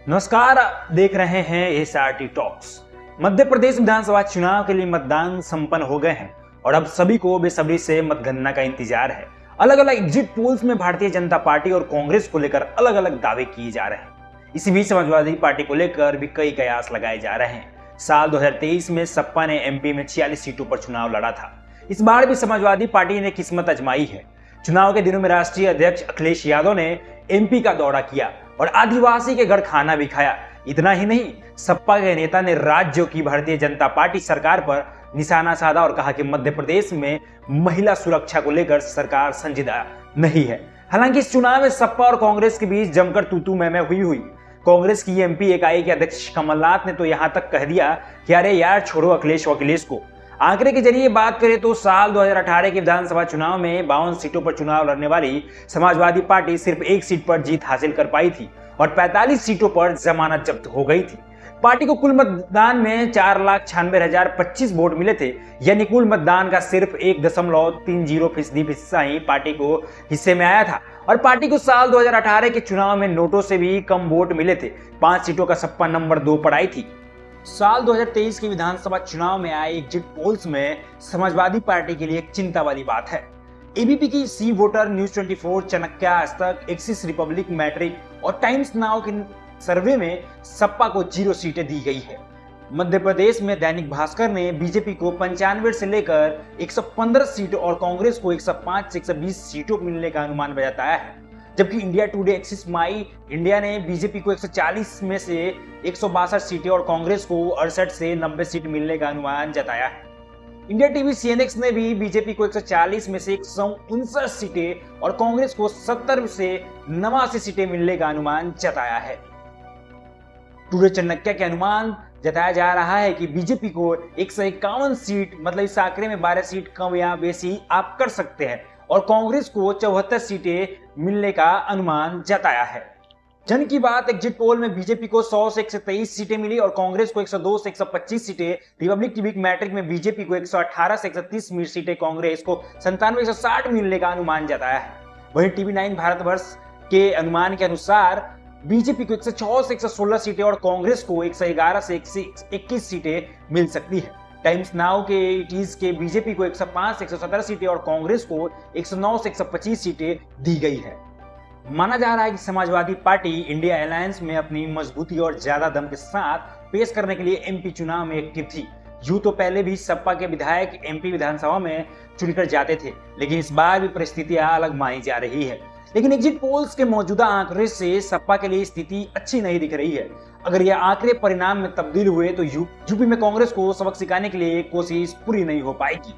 नमस्कार, देख रहे हैं एसआरटी टॉक्स। मध्य प्रदेश विधानसभा चुनाव के लिए मतदान संपन्न हो गए हैं और अब सभी को बेसब्री से मतगणना का इंतजार है। अलग अलग एग्जिट पोल्स में भारतीय जनता पार्टी और कांग्रेस को लेकर अलग अलग दावे किए जा रहे हैं। इसी बीच समाजवादी पार्टी को लेकर भी कई कयास लगाए जा रहे हैं। साल 2023 में सपा ने एमपी में 46 सीटों पर चुनाव लड़ा था। इस बार भी समाजवादी पार्टी ने किस्मत आजमाई है। चुनाव के दिनों में राष्ट्रीय अध्यक्ष अखिलेश यादव ने एमपी का दौरा किया और आदिवासी के घर खाना भी खाया। इतना ही नहीं, सपा के नेता ने राज्यों की भारतीय जनता पार्टी सरकार पर निशाना साधा और कहा कि मध्य प्रदेश में महिला सुरक्षा को लेकर सरकार संजीदा नहीं है। हालांकि इस चुनाव में सपा और कांग्रेस के बीच जमकर तू मैं हुई। कांग्रेस की एमपी इकाई के अध्यक्ष कमलनाथ ने तो यहां तक कह दिया कि अरे यार छोड़ो अखिलेश को। आंकड़े के जरिए बात करें तो साल 2018 के विधानसभा चुनाव में 52 सीटों पर चुनाव लड़ने वाली समाजवादी पार्टी सिर्फ एक सीट पर जीत हासिल कर पाई थी और 45 सीटों पर जमानत जब्त हो गई थी। पार्टी को कुल मतदान में 4,96,025 वोट मिले थे, यानी कुल मतदान का सिर्फ 1.30% हिस्सा ही पार्टी को हिस्से में आया था। और पार्टी को साल 2018 के चुनाव में नोटों से भी कम वोट मिले थे। 5 सीटों का सपा नंबर 2 पर आई थी। साल 2023 के विधानसभा चुनाव में आए एग्जिट पोल्स में समाजवादी पार्टी के लिए एक चिंता वाली बात है। एबीपी की सी वोटर, न्यूज 24, चाणक्य, आज तक, एक्सिस, रिपब्लिक, मैट्रिक और टाइम्स नाउ के सर्वे में सपा को 0 सीटें दी गई है। मध्य प्रदेश में दैनिक भास्कर ने बीजेपी को 95 से लेकर 115 सीटों और कांग्रेस को 105 से 120 सीटों मिलने का अनुमान बताया है, जबकि इंडिया टुडे, एक्सिस माई इंडिया ने बीजेपी को 140 में से 162 सीटें और कांग्रेस को 68 से 90 सीट मिलने का अनुमान जताया है। इंडिया टीवी सीएनएक्स ने भी बीजेपी को 140 में से 159 सीटें और कांग्रेस को 70 से 89 सीटें मिलने का अनुमान जताया है। टुडे चाणक्य के अनुमान जताया जा रहा है कि बीजेपी को 151 सीट, मतलब इस आंकड़े में 12 सीट कम या बेसी आप कर सकते हैं, और कांग्रेस को 74 सीटें मिलने का अनुमान जताया है। जन की बात एग्जिट पोल में बीजेपी को 100 से 123 सीटें मिली और कांग्रेस को 102 से 125 सीटें। रिपब्लिक टीवी मैट्रिक में बीजेपी को 118 से 130 सीटें, कांग्रेस को 97 से 160 मिलने का अनुमान जताया है। वहीं टीवी 9 भारतवर्ष के अनुमान के अनुसार बीजेपी को 106 से 116 सीटें और कांग्रेस को 111 से 121 सीटें मिल सकती है। टाइम्स नाउ के इटीज के बीजेपी को 105 से 117 सीटें और कांग्रेस को 109 से 125 सीटें दी गई है। माना जा रहा है कि समाजवादी पार्टी इंडिया अलायंस में अपनी मजबूती और ज्यादा दम के साथ पेश करने के लिए एमपी चुनाव में एक्टिव थी। यूं तो पहले भी सपा के विधायक एमपी विधानसभा में चुनकर जाते थे, लेकिन इस बार भी परिस्थितियां अलग मानी जा रही है। लेकिन एग्जिट पोल्स के मौजूदा आंकड़े से सपा के लिए स्थिति अच्छी नहीं दिख रही है। अगर यह आंकड़े परिणाम में तब्दील हुए तो यूपी में कांग्रेस को सबक सिखाने के लिए कोशिश पूरी नहीं हो पाएगी।